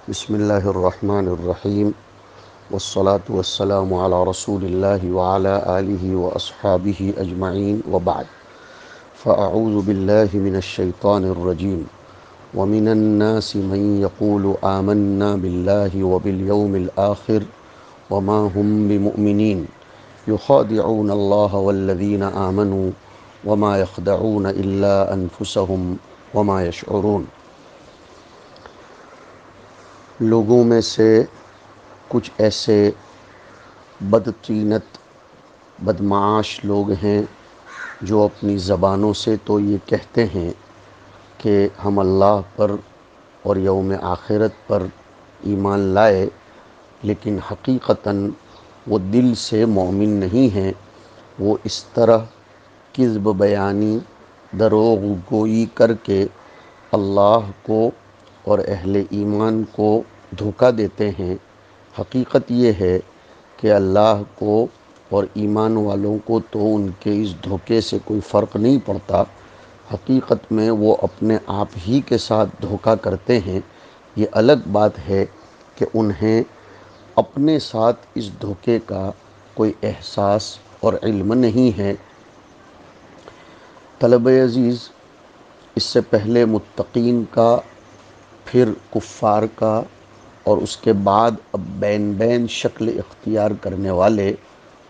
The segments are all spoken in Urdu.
بسم اللہ الرحمن الرحیم والصلاة والسلام علی رسول اللہ وعلی آلہ واصحابہ اجمعین وبعد فاعوذ باللہ من الشیطان الرجیم ومن الناس من يقول آمنا باللہ وبالیوم الآخر وما هم بمؤمنین يخادعون اللہ والذین آمنوا وما يخدعون الا انفسهم وما يشعرون۔ لوگوں میں سے کچھ ایسے بدطینت بدمعاش لوگ ہیں جو اپنی زبانوں سے تو یہ کہتے ہیں کہ ہم اللہ پر اور یوم آخرت پر ایمان لائے، لیکن حقیقتاً وہ دل سے مومن نہیں ہیں۔ وہ اس طرح کذب بیانی، دروغ گوئی کر کے اللہ کو اور اہل ایمان کو دھوکہ دیتے ہیں۔ حقیقت یہ ہے کہ اللہ کو اور ایمان والوں کو تو ان کے اس دھوکے سے کوئی فرق نہیں پڑتا، حقیقت میں وہ اپنے آپ ہی کے ساتھ دھوکہ کرتے ہیں۔ یہ الگ بات ہے کہ انہیں اپنے ساتھ اس دھوکے کا کوئی احساس اور علم نہیں ہے۔ طلبہ عزیز، اس سے پہلے متقین کا، پھر کفار کا، اور اس کے بعد اب بین شکل اختیار کرنے والے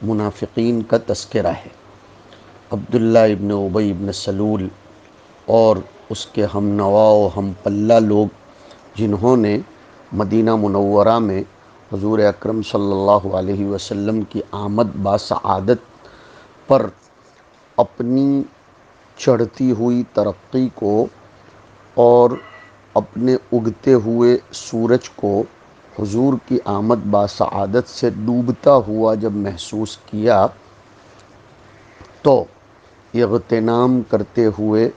منافقین کا تذکرہ ہے۔ عبداللہ ابن ابی ابن سلول اور اس کے ہم نوا و ہم پلہ لوگ، جنہوں نے مدینہ منورہ میں حضور اکرم صلی اللہ علیہ وسلم کی آمد باسعادت پر اپنی چڑھتی ہوئی ترقی کو اور اپنے اگتے ہوئے سورج کو حضور کی آمد باسعادت سے ڈوبتا ہوا جب محسوس کیا، تو اغتنام کرتے ہوئے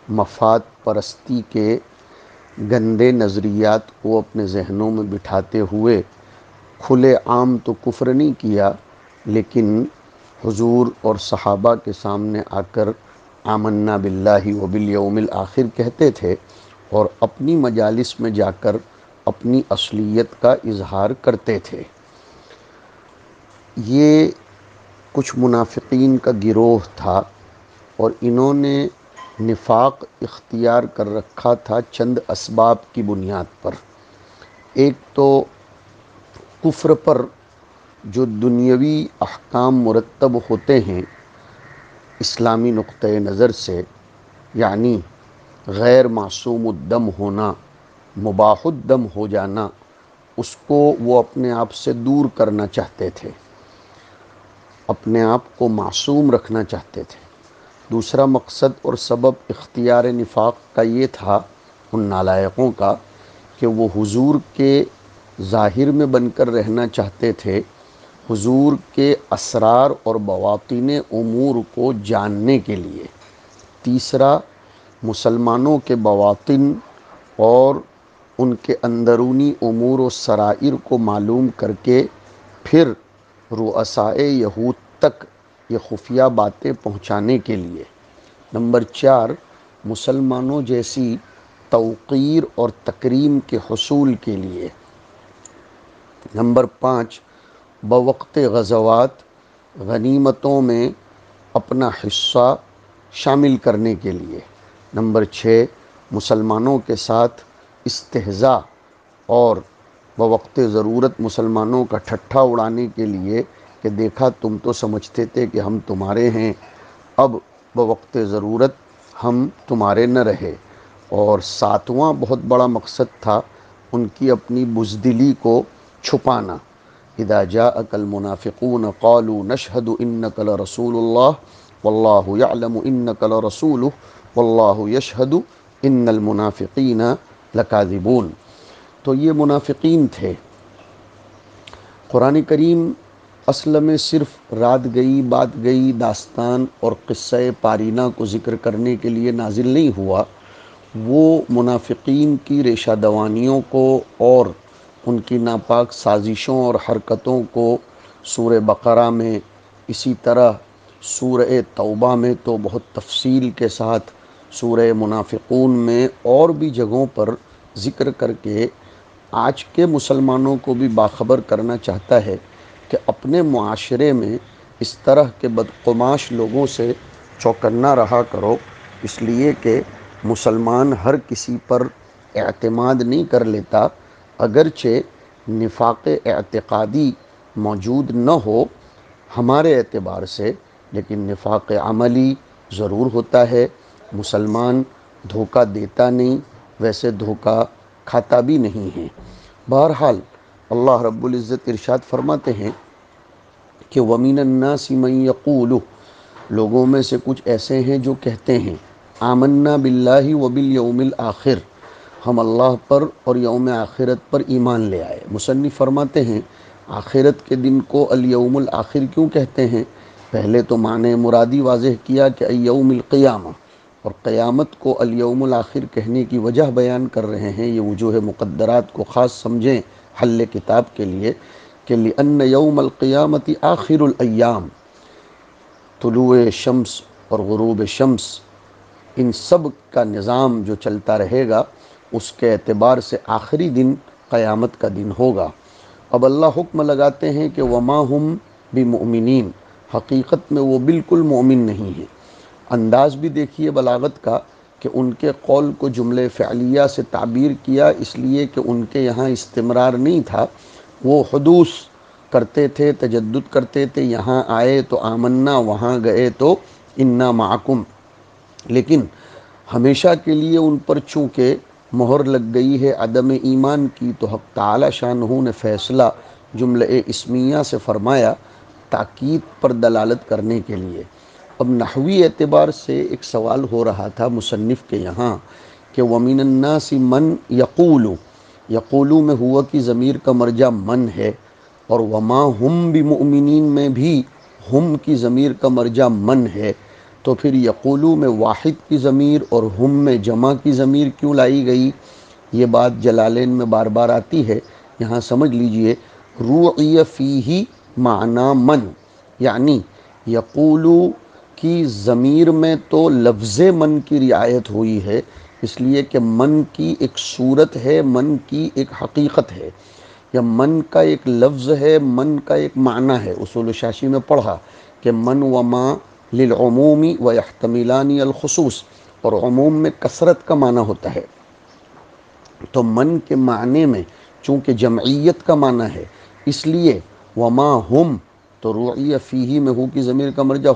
مفاد پرستی کے گندے نظریات کو اپنے ذہنوں میں بٹھاتے ہوئے کھلے عام تو کفر نہیں کیا، لیکن حضور اور صحابہ کے سامنے آ کر آمنا باللہ وبالیوم الآخر کہتے تھے، اور اپنی مجالس میں جا کر اپنی اصلیت کا اظہار کرتے تھے۔ یہ کچھ منافقین کا گروہ تھا، اور انہوں نے نفاق اختیار کر رکھا تھا چند اسباب کی بنیاد پر۔ ایک تو کفر پر جو دنیاوی احکام مرتب ہوتے ہیں اسلامی نقطۂ نظر سے، یعنی غیر معصوم الدم ہونا، مباح الدم ہو جانا، اس کو وہ اپنے آپ سے دور کرنا چاہتے تھے، اپنے آپ کو معصوم رکھنا چاہتے تھے۔ دوسرا مقصد اور سبب اختیار نفاق کا یہ تھا ان نالائقوں کا کہ وہ حضور کے ظاہر میں بن کر رہنا چاہتے تھے، حضور کے اسرار اور بواطن امور کو جاننے کے لیے۔ تیسرا، مسلمانوں کے بواطن اور ان کے اندرونی امور و سرائر کو معلوم کر کے پھر رؤسائے یہود تک یہ خفیہ باتیں پہنچانے کے لیے۔ نمبر 4، مسلمانوں جیسی توقیر اور تکریم کے حصول کے لیے۔ نمبر 5، بوقت غزوات غنیمتوں میں اپنا حصہ شامل کرنے کے لیے۔ نمبر 6، مسلمانوں کے ساتھ استہزاء اور بوقت ضرورت مسلمانوں کا ٹھٹھا اڑانے کے لیے کہ دیکھا تم تو سمجھتے تھے کہ ہم تمہارے ہیں، اب بوقت ضرورت ہم تمہارے نہ رہے۔ اور ساتواں بہت بڑا مقصد تھا ان کی اپنی بزدلی کو چھپانا۔ اذا جاءک المنافقون قالوا نشهد انک لرسول اللہ واللہ یعلم انک لرسولہ واللہ یشہد ان المنافقین لکاذبون۔ تو یہ منافقین تھے۔ قرآن کریم اصل میں صرف رات گئی بات گئی داستان اور قصہ پارینہ کو ذکر کرنے کے لیے نازل نہیں ہوا، وہ منافقین کی ریشہ دوانیوں کو اور ان کی ناپاک سازشوں اور حرکتوں کو سورہ بقرہ میں، اسی طرح سورہ توبہ میں تو بہت تفصیل کے ساتھ، سورہ منافقون میں اور بھی جگہوں پر ذکر کر کے آج کے مسلمانوں کو بھی باخبر کرنا چاہتا ہے کہ اپنے معاشرے میں اس طرح کے بدقماش لوگوں سے چوکنا رہا کرو، اس لیے کہ مسلمان ہر کسی پر اعتماد نہیں کر لیتا، اگرچہ نفاق اعتقادی موجود نہ ہو ہمارے اعتبار سے، لیکن نفاق عملی ضرور ہوتا ہے۔ مسلمان دھوکہ دیتا نہیں، ویسے دھوکہ کھاتا بھی نہیں ہے۔ بہرحال اللہ رب العزت ارشاد فرماتے ہیں کہ وَمِنَ النَّاسِ مَن يَقُولُ، لوگوں میں سے کچھ ایسے ہیں جو کہتے ہیں آمنا باللہ وبالیوم الآخر، ہم اللہ پر اور یوم آخرت پر ایمان لے آئے۔ مصنف فرماتے ہیں آخرت کے دن کو الیوم الآخر کیوں کہتے ہیں؟ پہلے تو معنی مرادی واضح کیا کہ یوم القیامہ، اور قیامت کو الیوم الآخر کہنے کی وجہ بیان کر رہے ہیں۔ یہ وجوہ مقدرات کو خاص سمجھیں حل کتاب کے لیے کہ لأن یوم القیامت آخر الایام، طلوع شمس اور غروب شمس ان سب کا نظام جو چلتا رہے گا اس کے اعتبار سے آخری دن قیامت کا دن ہوگا۔ اب اللہ حکم لگاتے ہیں کہ وما ہم بمؤمنین، حقیقت میں وہ بالکل مومن نہیں ہیں۔ انداز بھی دیکھیے بلاغت کا کہ ان کے قول کو جملے فعلیہ سے تعبیر کیا، اس لیے کہ ان کے یہاں استمرار نہیں تھا، وہ حدوث کرتے تھے، تجدد کرتے تھے، یہاں آئے تو آمنا، وہاں گئے تو انا معکم، لیکن ہمیشہ کے لیے ان پر چونکہ مہر لگ گئی ہے عدم ایمان کی، تو حق تعالی شانہ نے فیصلہ جملہ اسمیہ سے فرمایا تاکید پر دلالت کرنے کے لیے۔ اب نحوی اعتبار سے ایک سوال ہو رہا تھا مصنف کے یہاں کہ وَمِنَ النَّاسِ مَن يَقُولُ، یقولو میں ہوا کی ضمیر کا مرجع من ہے، اور وما ہم بمؤمنین میں بھی ہم کی ضمیر کا مرجع من ہے، تو پھر یقولو میں واحد کی ضمیر اور ہم میں جمع کی ضمیر کیوں لائی گئی؟ یہ بات جلالین میں بار بار آتی ہے، یہاں سمجھ لیجئے روعی فیہ معنی من، یعنی یقولو کی ضمیر میں تو لفظ من کی رعایت ہوئی ہے، اس لیے کہ من کی ایک صورت ہے، من کی ایک حقیقت ہے، یا من کا ایک لفظ ہے، من کا ایک معنی ہے۔ اصول شاشی میں پڑھا کہ من و ما للعموم و یحتملان الخصوص، اور عموم میں کثرت کا معنی ہوتا ہے، تو من کے معنی میں چونکہ جمعیت کا معنی ہے، اس لیے وما ہم تو روعی فیہ میں ہو کی ضمیر کا مرجع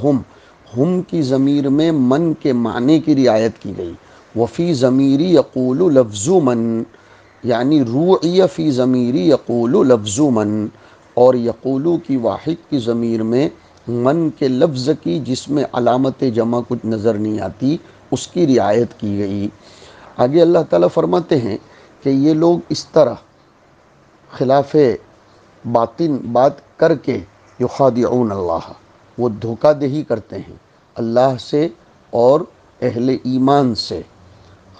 ہم کی ضمیر میں من کے معنی کی رعایت کی گئی۔ وفی ضمیری یقول لفظ من، یعنی روعی فی ضمیری یقول لفظ من، اور یقولو کی واحد کی ضمیر میں من کے لفظ کی جس میں علامت جمع کچھ نظر نہیں آتی اس کی رعایت کی گئی۔ آگے اللہ تعالیٰ فرماتے ہیں کہ یہ لوگ اس طرح خلاف باطن بات کر کے یخادعون اللہ، وہ دھوکہ دہی کرتے ہیں اللہ سے اور اہل ایمان سے۔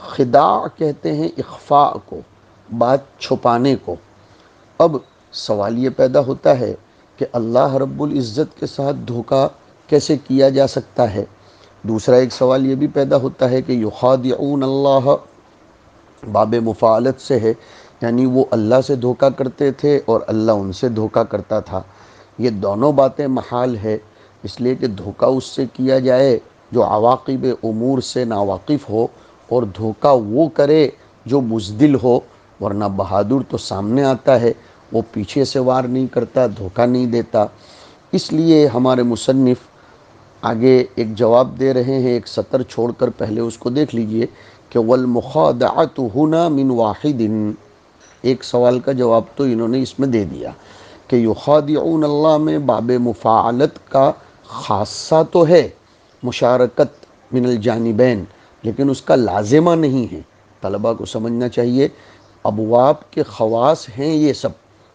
خداع کہتے ہیں اخفاء کو، بات چھپانے کو۔ اب سوال یہ پیدا ہوتا ہے کہ اللہ رب العزت کے ساتھ دھوکہ کیسے کیا جا سکتا ہے؟ دوسرا ایک سوال یہ بھی پیدا ہوتا ہے کہ یخادعون اللہ باب مفاعلت سے ہے، یعنی وہ اللہ سے دھوکہ کرتے تھے اور اللہ ان سے دھوکہ کرتا تھا۔ یہ دونوں باتیں محال ہے، اس لیے کہ دھوکہ اس سے کیا جائے جو عواقب امور سے ناواقف ہو، اور دھوکہ وہ کرے جو بزدل ہو، ورنہ بہادر تو سامنے آتا ہے، وہ پیچھے سے وار نہیں کرتا، دھوکہ نہیں دیتا۔ اس لیے ہمارے مصنف آگے ایک جواب دے رہے ہیں، ایک سطر چھوڑ کر پہلے اس کو دیکھ لیجئے کہ والمخادعۃ ہنا من واحد، ایک سوال کا جواب تو انہوں نے اس میں دے دیا کہ یخادعون اللہ میں باب مفاعلت کا خاصہ تو ہے مشارکت من الجانبین، لیکن اس کا لازمہ نہیں ہے۔ طلبہ کو سمجھنا چاہیے ابواب کے خواص ہیں یہ سب،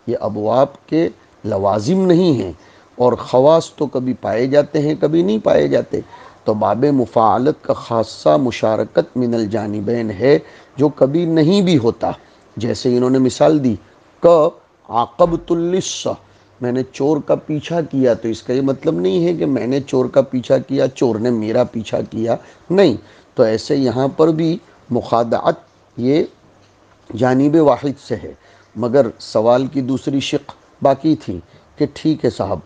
یہ ابواب کے لوازم نہیں ہیں، اور خواص تو کبھی پائے جاتے ہیں کبھی نہیں پائے جاتے۔ تو باب مفاعلت کا خاصہ مشارکت من الجانبین ہے جو کبھی نہیں بھی ہوتا، جیسے انہوں نے مثال دی کہ عاقبت اللص، میں نے چور کا پیچھا کیا، تو اس کا یہ مطلب نہیں ہے کہ میں نے چور کا پیچھا کیا، چور نے میرا پیچھا کیا، نہیں۔ تو ایسے یہاں پر بھی مخادعت یہ جانب واحد سے ہے، مگر سوال کی دوسری شق باقی تھی کہ ٹھیک ہے صاحب،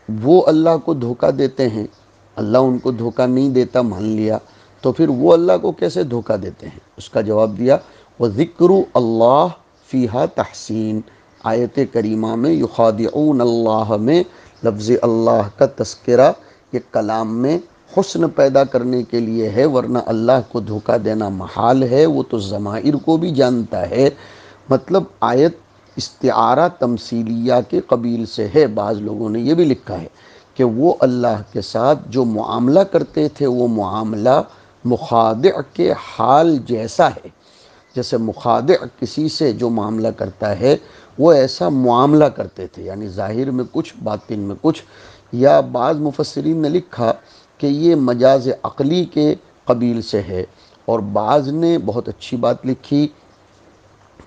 وہ اللہ کو دھوکہ دیتے ہیں، اللہ ان کو دھوکہ نہیں دیتا، مان لیا، تو پھر وہ اللہ کو کیسے دھوکہ دیتے ہیں؟ اس کا جواب دیا، وَذِكْرُ اللَّهِ فِيهَا تحسین، آیت کریمہ میں یخادعون اللہ میں لفظ اللہ کا تذکرہ یہ کلام میں حسن پیدا کرنے کے لیے ہے، ورنہ اللہ کو دھوکہ دینا محال ہے، وہ تو ضمائر کو بھی جانتا ہے۔ مطلب آیت استعارہ تمثیلیہ کے قبیل سے ہے۔ بعض لوگوں نے یہ بھی لکھا ہے کہ وہ اللہ کے ساتھ جو معاملہ کرتے تھے وہ معاملہ مخادع کے حال جیسا ہے، جیسے مخادع کسی سے جو معاملہ کرتا ہے وہ ایسا معاملہ کرتے تھے، یعنی ظاہر میں کچھ باطن میں کچھ۔ یا بعض مفسرین نے لکھا کہ یہ مجاز عقلی کے قبیل سے ہے، اور بعض نے بہت اچھی بات لکھی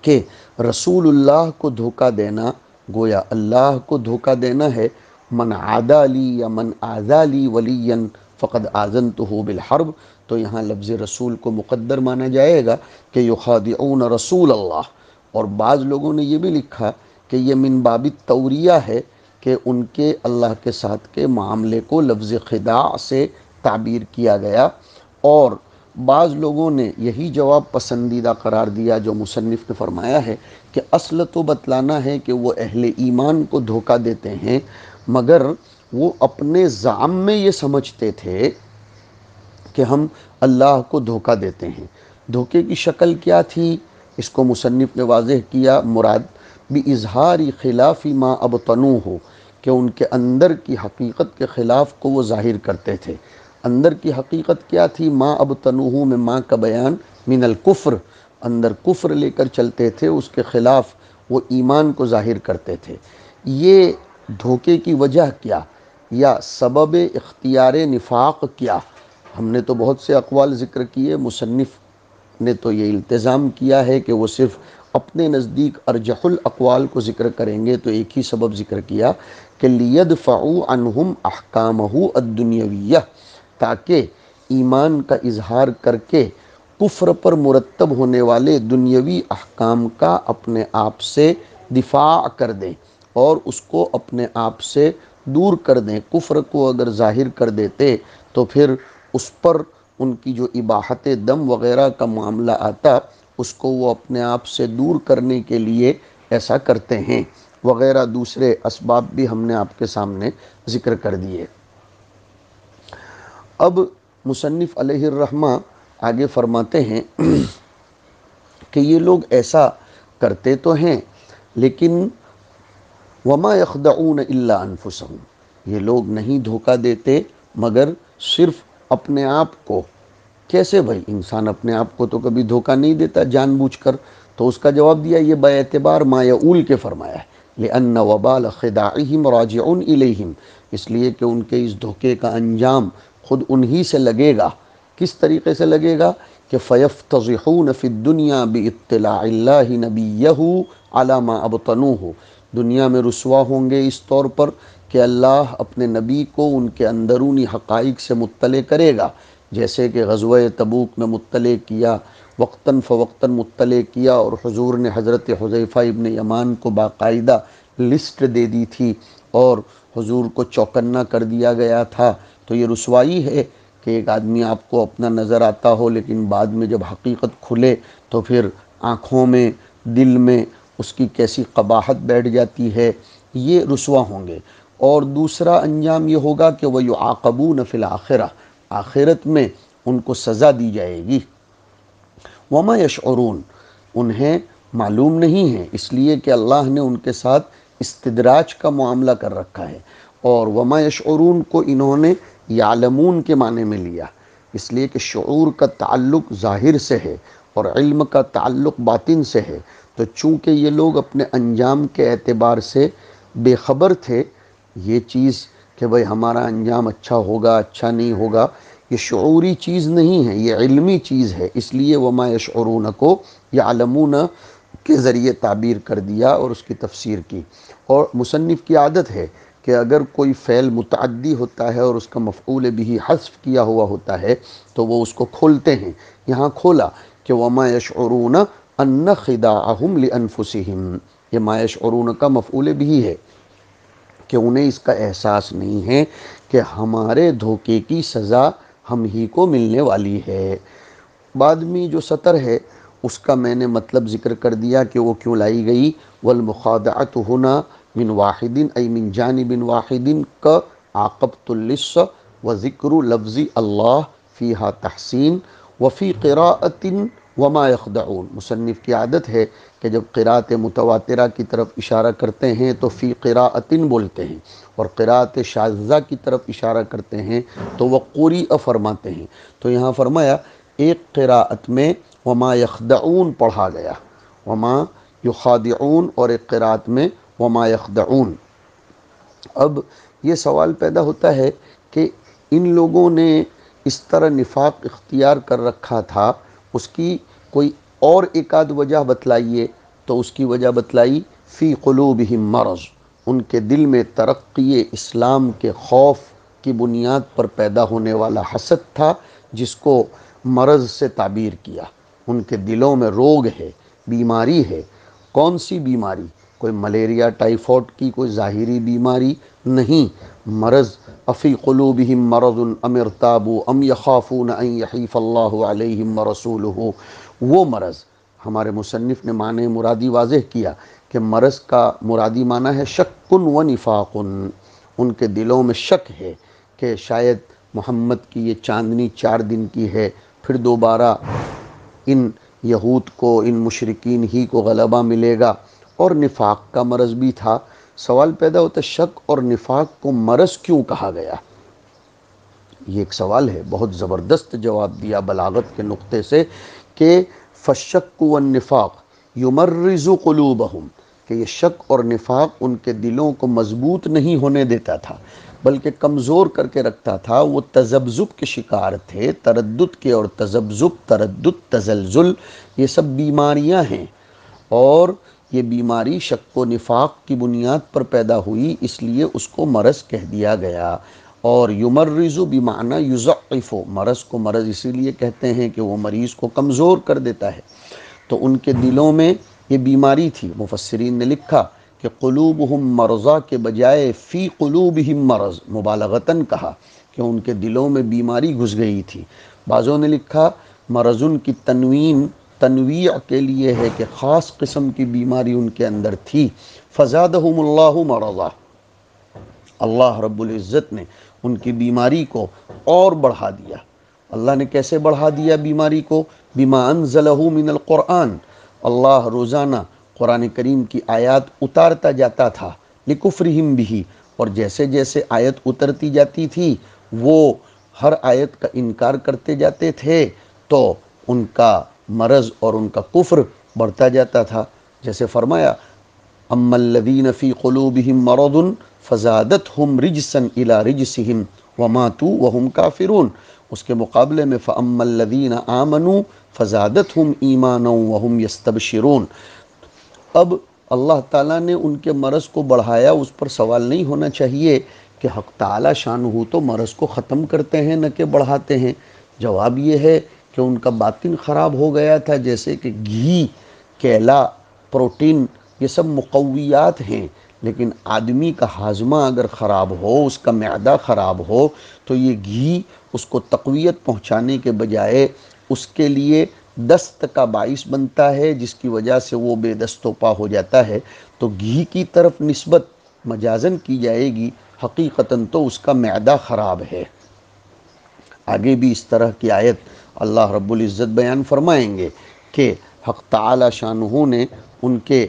کہ رسول اللہ کو دھوکہ دینا گویا اللہ کو دھوکہ دینا ہے۔ من عادی لی یا من آذی لی ولیا فقد آذنتہ بالحرب، تو یہاں لفظ رسول کو مقدر مانا جائے گا کہ یخادعون رسول اللہ۔ اور بعض لوگوں نے یہ بھی لکھا کہ یہ من باب التوریہ ہے کہ ان کے اللہ کے ساتھ کے معاملے کو لفظ خداع سے تعبیر کیا گیا، اور بعض لوگوں نے یہی جواب پسندیدہ قرار دیا جو مصنف نے فرمایا ہے کہ اصل تو بتلانا ہے کہ وہ اہل ایمان کو دھوکہ دیتے ہیں، مگر وہ اپنے زعم میں یہ سمجھتے تھے کہ ہم اللہ کو دھوکہ دیتے ہیں۔ دھوکے کی شکل کیا تھی؟ اس کو مصنف نے واضح کیا، مراد بِإِظْهَارِ خِلَافِ مَا أَبْطَنُوهُ، کہ ان کے اندر کی حقیقت کے خلاف کو وہ ظاہر کرتے تھے۔ اندر کی حقیقت کیا تھی؟ ما ابطنوہ میں ما کا بیان من الکفر، اندر کفر لے کر چلتے تھے، اس کے خلاف وہ ایمان کو ظاہر کرتے تھے۔ یہ دھوکے کی وجہ کیا یا سبب اختیار نفاق کیا؟ ہم نے تو بہت سے اقوال ذکر کیے، مصنف نے تو یہ التزام کیا ہے کہ وہ صرف اپنے نزدیک ارجح الاقوال کو ذکر کریں گے، تو ایک ہی سبب ذکر کیا کہ لیدفعوا عنہم احکامہ الدنیویہ، تاکہ ایمان کا اظہار کر کے کفر پر مرتب ہونے والے دنیاوی احکام کا اپنے آپ سے دفاع کر دیں اور اس کو اپنے آپ سے دور کر دیں۔ کفر کو اگر ظاہر کر دیتے تو پھر اس پر ان کی جو اباحت دم وغیرہ کا معاملہ آتا، اس کو وہ اپنے آپ سے دور کرنے کے لیے ایسا کرتے ہیں، وغیرہ دوسرے اسباب بھی ہم نے آپ کے سامنے ذکر کر دیے۔ اب مصنف علیہ الرحمہ آگے فرماتے ہیں کہ یہ لوگ ایسا کرتے تو ہیں، لیکن وما یخدعون الا انفسهم، یہ لوگ نہیں دھوکہ دیتے مگر صرف اپنے آپ کو۔ کیسے بھائی؟ انسان اپنے آپ کو تو کبھی دھوکہ نہیں دیتا جان بوجھ کر، تو اس کا جواب دیا یہ با اعتبار ما یعول کے فرمایا ہے، لأن وبال خداعہم راجع الیہم، اس لیے کہ ان کے اس دھوکے کا انجام خود انہی سے لگے گا۔ کس طریقے سے لگے گا؟ کہ فیفتضحون فی الدنیا باطلاع اللہ نبیہ علی ما ابطنوہ، دنیا میں رسوا ہوں گے اس طور پر کہ اللہ اپنے نبی کو ان کے اندرونی حقائق سے مطلع کرے گا، جیسے کہ غزوہ تبوک میں مطلع کیا، وقتاً فوقتاً مطلع کیا، اور حضور نے حضرت حذیفہ ابن یمان کو باقاعدہ لسٹ دے دی تھی اور حضور کو چوکنا کر دیا گیا تھا۔ تو یہ رسوائی ہے کہ ایک آدمی آپ کو اپنا نظر آتا ہو، لیکن بعد میں جب حقیقت کھلے تو پھر آنکھوں میں دل میں اس کی کیسی قباحت بیٹھ جاتی ہے، یہ رسوا ہوں گے۔ اور دوسرا انجام یہ ہوگا کہ وَيُعَاقَبُونَ فِي الْآخِرَةِ، آخرت میں ان کو سزا دی جائے گی۔ وَمَا يَشْعُرُونَ، انہیں معلوم نہیں ہے، اس لیے کہ اللہ نے ان کے ساتھ استدراج کا معاملہ کر رکھا ہے، اور وَمَا يَشْعُرُونَ کو انہوں نے یعلمون کے معنی میں لیا، اس لیے کہ شعور کا تعلق ظاہر سے ہے اور علم کا تعلق باطن سے ہے، تو چونکہ یہ لوگ اپنے انجام کے اعتبار سے بے خبر تھے، یہ چیز کہ بھئی ہمارا انجام اچھا ہوگا اچھا نہیں ہوگا، یہ شعوری چیز نہیں ہے، یہ علمی چیز ہے، اس لیے وما یشعرون کو یعلمون کے ذریعے تعبیر کر دیا اور اس کی تفسیر کی۔ اور مصنف کی عادت ہے کہ اگر کوئی فعل متعدی ہوتا ہے اور اس کا مفعول بھی حذف کیا ہوا ہوتا ہے تو وہ اس کو کھولتے ہیں۔ یہاں کھولا کہ وما یشعرون ان خداعہم لانفسہم، یہ ما یشعرون کا مفعول بھی ہے کہ انہیں اس کا احساس نہیں ہے کہ ہمارے دھوکے کی سزا ہم ہی کو ملنے والی ہے۔ بعد میں جو سطر ہے اس کا میں نے مطلب ذکر کر دیا کہ وہ کیوں لائی گئی۔ والمخادعۃ ہنا من واحد ای من جانب واحد کا عاقبۃ اللص وذکر لفظ اللہ فیہا تحسین وفی قراءۃ وما یخدعون۔ مصنف کی عادت ہے کہ جب قراءت متواترہ کی طرف اشارہ کرتے ہیں تو فی قراءۃ بولتے ہیں، اور قراءت شاذہ کی طرف اشارہ کرتے ہیں تو وہ قریء فرماتے ہیں۔ تو یہاں فرمایا ایک قراءت میں وما یخدعون پڑھا گیا، وما یخادعون، اور ایک قراءت میں وما یخدعون۔ اب یہ سوال پیدا ہوتا ہے کہ ان لوگوں نے اس طرح نفاق اختیار کر رکھا تھا، اس کی کوئی اور ایک آدھ وجہ بتلائیے۔ تو اس کی وجہ بتلائی فی قلوبہم مرض، ان کے دل میں ترقی اسلام کے خوف کی بنیاد پر پیدا ہونے والا حسد تھا، جس کو مرض سے تعبیر کیا۔ ان کے دلوں میں روگ ہے، بیماری ہے۔ کون سی بیماری؟ کوئی ملیریا ٹائیفائڈ کی کوئی ظاہری بیماری نہیں، مرض۔ افی قلوبہم مرض ام ارتابوا ام یخافون ان یحیف اللہ علیہم ورسولہ، وہ مرض۔ ہمارے مصنف نے معنی مرادی واضح کیا کہ مرض کا مرادی معنی ہے شک و نفاق، ان کے دلوں میں شک ہے کہ شاید محمد کی یہ چاندنی 4 دن کی ہے، پھر دوبارہ ان یہود کو، ان مشرکین ہی کو غلبہ ملے گا، اور نفاق کا مرض بھی تھا۔ سوال پیدا ہوتا ہے شک اور نفاق کو مرض کیوں کہا گیا؟ یہ ایک سوال ہے، بہت زبردست جواب دیا بلاغت کے نقطے سے کہ فالشک والنفاق یمرز قلوبہم، کہ یہ شک اور نفاق ان کے دلوں کو مضبوط نہیں ہونے دیتا تھا بلکہ کمزور کر کے رکھتا تھا۔ وہ تذبذب کے شکار تھے، تردد کے، اور تذبذب، تردد، تزلزل، یہ سب بیماریاں ہیں، اور یہ بیماری شک و نفاق کی بنیاد پر پیدا ہوئی، اس لیے اس کو مرض کہہ دیا گیا۔ اور یمرز بمعنی یضعف، مرض کو مرض اسی لیے کہتے ہیں کہ وہ مریض کو کمزور کر دیتا ہے۔ تو ان کے دلوں میں یہ بیماری تھی۔ مفسرین نے لکھا کہ قلوبہم مرضا کے بجائے فی قلوبہم مرض، مبالغتاً کہا کہ ان کے دلوں میں بیماری گھس گئی تھی۔ بعضوں نے لکھا مرضن کی تنوین تنویع کے لیے ہے کہ خاص قسم کی بیماری ان کے اندر تھی۔ فزادہم اللہ مرضا، اللہ رب العزت نے ان کی بیماری کو اور بڑھا دیا۔ اللہ نے کیسے بڑھا دیا بیماری کو؟ بما انزلہ من القرآن، اللہ روزانہ قرآن کریم کی آیات اتارتا جاتا تھا، لکفرہم بھی، اور جیسے جیسے آیت اترتی جاتی تھی وہ ہر آیت کا انکار کرتے جاتے تھے، تو ان کا مرض اور ان کا کفر بڑھتا جاتا تھا۔ جیسے فرمایا اما الذین فی قلوبہم مرض فزادتہم رجسا الی رجسہم وماتوا وہم کافرون، اس کے مقابلے میں فاما الذین آمنوا فزادتہم ایمانا وہم یستبشرون۔ اب اللہ تعالیٰ نے ان کے مرض کو بڑھایا، اس پر سوال نہیں ہونا چاہیے کہ حق تعالیٰ شانہ تو مرض کو ختم کرتے ہیں نہ کہ بڑھاتے ہیں۔ جواب یہ ہے کہ ان کا باطن خراب ہو گیا تھا، جیسے کہ گھی، کیلا، پروٹین، یہ سب مقویات ہیں، لیکن آدمی کا ہاضمہ اگر خراب ہو، اس کا معدہ خراب ہو، تو یہ گھی اس کو تقویت پہنچانے کے بجائے اس کے لیے دست کا باعث بنتا ہے، جس کی وجہ سے وہ بے دست و پا ہو جاتا ہے۔ تو گھی کی طرف نسبت مجازن کی جائے گی، حقیقتاً تو اس کا معدہ خراب ہے۔ آگے بھی اس طرح کی آیت اللہ رب العزت بیان فرمائیں گے کہ حق تعالی شانہ نے ان کے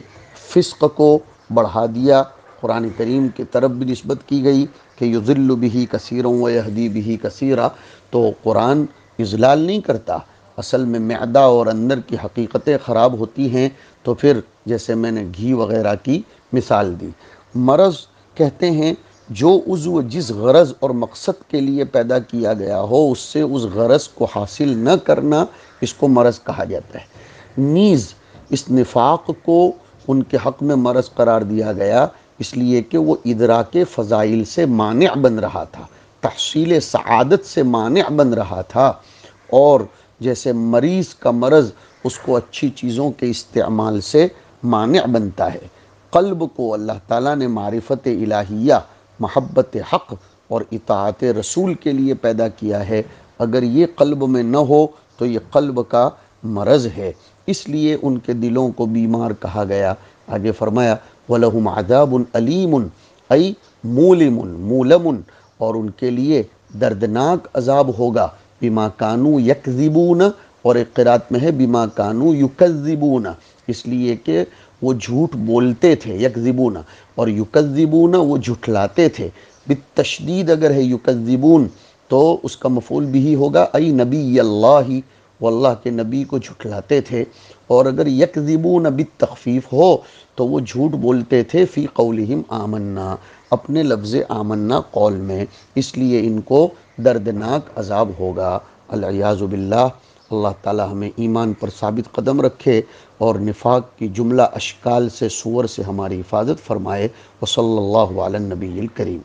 فسق کو بڑھا دیا۔ قرآن کریم کی طرف بھی نسبت کی گئی کہ یضل بہ کثیرا ویہدی بہ کثیرا، تو قرآن اضلال نہیں کرتا، اصل میں معدہ اور اندر کی حقیقتیں خراب ہوتی ہیں، تو پھر جیسے میں نے گھی وغیرہ کی مثال دی۔ مرض کہتے ہیں جو عضو جس غرض اور مقصد کے لیے پیدا کیا گیا ہو، اس سے اس غرض کو حاصل نہ کرنا، اس کو مرض کہا جاتا ہے۔ نیز اس نفاق کو ان کے حق میں مرض قرار دیا گیا، اس لیے کہ وہ ادراک فضائل سے مانع بن رہا تھا، تحصیل سعادت سے مانع بن رہا تھا، اور جیسے مریض کا مرض اس کو اچھی چیزوں کے استعمال سے مانع بنتا ہے، قلب کو اللہ تعالیٰ نے معرفت الہیہ، محبت حق اور اطاعت رسول کے لیے پیدا کیا ہے۔ اگر یہ قلب میں نہ ہو تو یہ قلب کا مرض ہے، اس لیے ان کے دلوں کو بیمار کہا گیا۔ آگے فرمایا وَلَهُمْ عَذَابٌ أَلِيمٌ ای مولم مولم، اور ان کے لیے دردناک عذاب ہوگا، بما کانوا یکذبون، اور ایک قرات میں ہے بما کانوا یکذبون، اس لیے کہ وہ جھوٹ بولتے تھے، یکذبون، اور یکذبون وہ جھٹلاتے تھے۔ بالتشدید اگر ہے یکذبون تو اس کا مفعول بھی ہوگا ای نبی اللہ، وہ اللہ کے نبی کو جھٹلاتے تھے، اور اگر یکذبون بالتخفیف ہو تو وہ جھوٹ بولتے تھے فی قولہم آمنا، اپنے لفظ آمنا قول میں، اس لیے ان کو دردناک عذاب ہوگا، العیاذ باللہ۔ اللہ تعالی ہمیں ایمان پر ثابت قدم رکھے اور نفاق کی جملہ اشکال سے، صور سے ہماری حفاظت فرمائے۔ وصلی اللہ علی النبی الکریم۔